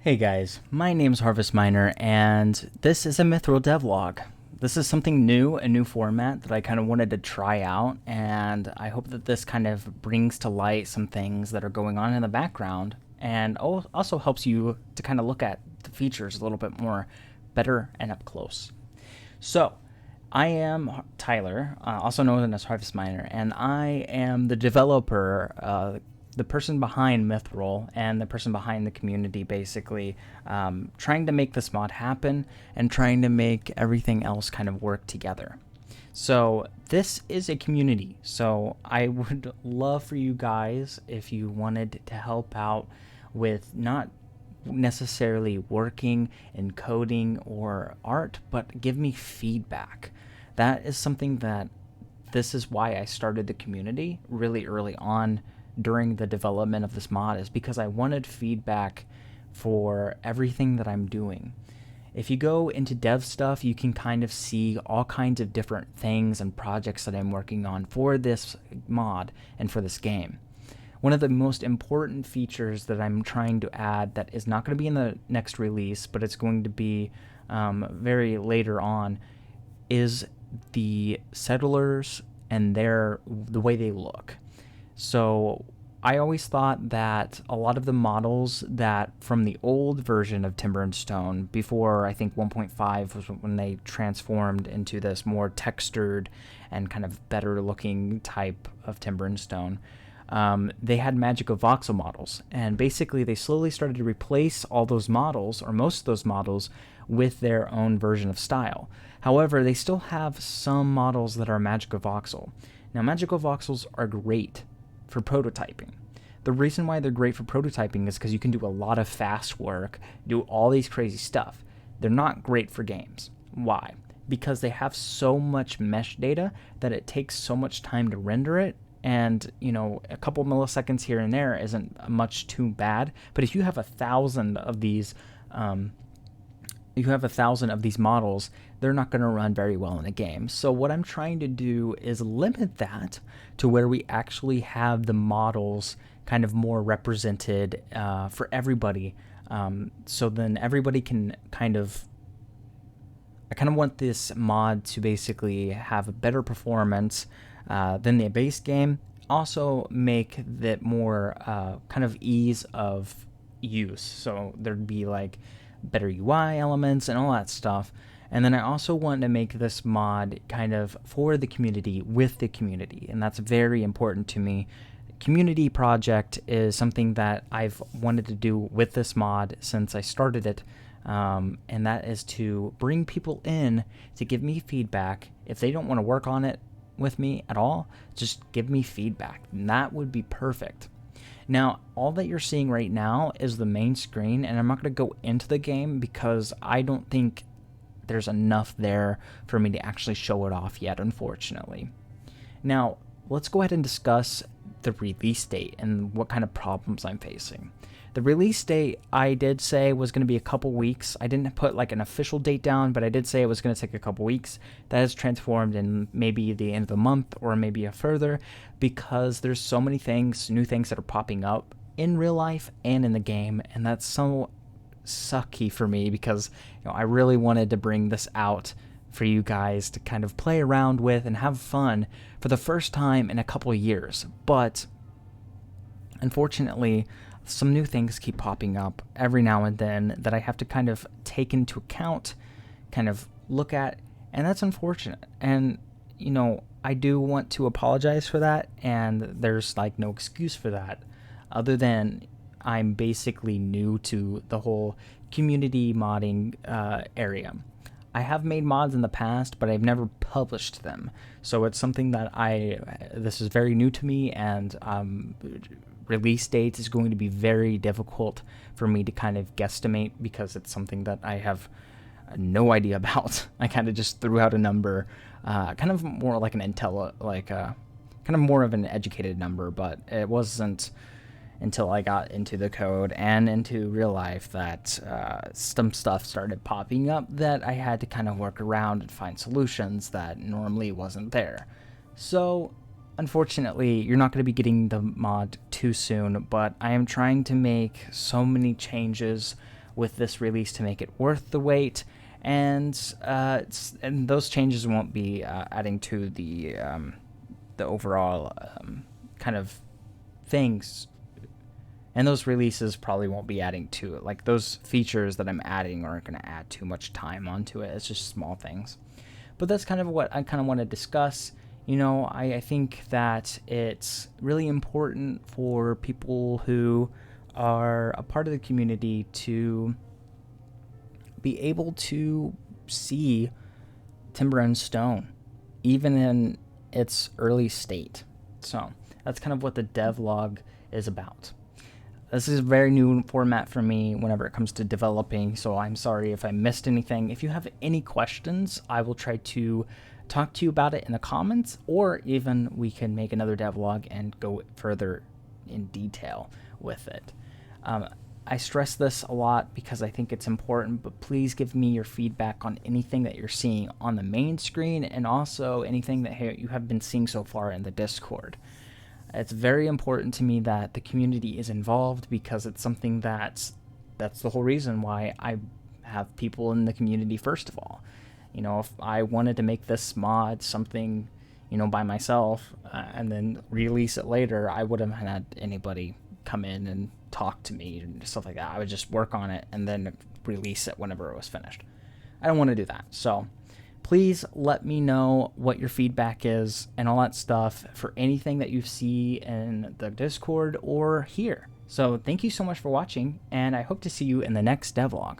Hey guys, my name's Harvest Miner, and this is a Mithril Devlog. This is something new, a new format that I kind of wanted to try out, and I hope that this kind of brings to light some things that are going on in the background, and also helps you to kind of look at the features a little bit more better and up close. So, I am Tyler, also known as Harvest Miner, and I am the developer, the person behind Mithril and the person behind the community, basically trying to make this mod happen and trying to make everything else kind of work together. So this is a community, so I would love for you guys, if you wanted to help out with not necessarily working in coding or art, but give me feedback. That is something that this is why I started the community really early on during the development of this mod, is because I wanted feedback for everything that I'm doing. If you go into dev stuff, you can kind of see all kinds of different things and projects that I'm working on for this mod and for this game. One of the most important features that I'm trying to add that is not going to be in the next release, but it's going to be very later on, is the settlers and the way they look. So I always thought that a lot of the models that from the old version of Timber and Stone, before I think 1.5 was when they transformed into this more textured and kind of better looking type of Timber and Stone, they had magical voxel models, and basically they slowly started to replace all those models, or most of those models, with their own version of style. However, they still have some models that are magical voxel. Now, magical voxels are great for prototyping. The reason why they're great for prototyping is because you can do a lot of fast work, do all these crazy stuff. They're not great for games. Why? Because they have so much mesh data that it takes so much time to render it, and a couple milliseconds here and there isn't much too bad. But if you have 1,000 of these models, they're not going to run very well in a game. So what I'm trying to do is limit that to where we actually have the models kind of more represented for everybody. So then everybody can I kind of want this mod to basically have a better performance than the base game. Also make that more kind of ease of use. So there'd be like better UI elements and all that stuff. And then I also want to make this mod kind of for the community, with the community, and that's very important to me. Community project is something that I've wanted to do with this mod since I started it, and that is to bring people in to give me feedback. If they don't want to work on it with me at all, just give me feedback, and that would be perfect. Now, all that you're seeing right now is the main screen, and I'm not going to go into the game because I don't think there's enough there for me to actually show it off yet, unfortunately. Now, let's go ahead and discuss the release date and what kind of problems I'm facing. The release date, I did say, was going to be a couple weeks. I didn't put like an official date down, but I did say it was going to take a couple weeks. That has transformed in maybe the end of the month or maybe a further, because there's so many things, new things that are popping up in real life and in the game, and that's so sucky for me because I really wanted to bring this out for you guys to kind of play around with and have fun for the first time in a couple of years. But unfortunately, some new things keep popping up every now and then that I have to kind of take into account, kind of look at, and that's unfortunate. And I do want to apologize for that, and there's like no excuse for that other than I'm basically new to the whole community modding area. I have made mods in the past, but I've never published them. So it's something that this is very new to me, and release dates is going to be very difficult for me to kind of guesstimate because it's something that I have no idea about. I kind of just threw out a number, kind of more like kind of more of an educated number, but it wasn't until I got into the code and into real life that some stuff started popping up that I had to kind of work around and find solutions that normally wasn't there. So unfortunately, you're not going to be getting the mod too soon, but I am trying to make so many changes with this release to make it worth the wait. And those changes won't be adding to the overall kind of things. And those releases probably won't be adding to it. Like, those features that I'm adding aren't going to add too much time onto it. It's just small things. But that's kind of what I kind of want to discuss. I think that it's really important for people who are a part of the community to be able to see Timber and Stone, even in its early state. So that's kind of what the devlog is about. This is a very new format for me whenever it comes to developing, so I'm sorry if I missed anything. If you have any questions, I will try to talk to you about it in the comments, or even we can make another devlog and go further in detail with it. I stress this a lot because I think it's important, but please give me your feedback on anything that you're seeing on the main screen and also anything that you have been seeing so far in the Discord. It's very important to me that the community is involved because it's something that's the whole reason why I have people in the community first of all. If I wanted to make this mod something, by myself and then release it later, I wouldn't have had anybody come in and talk to me and stuff like that. I would just work on it and then release it whenever it was finished. I don't want to do that. So please let me know what your feedback is and all that stuff for anything that you see in the Discord or here. So thank you so much for watching, and I hope to see you in the next devlog.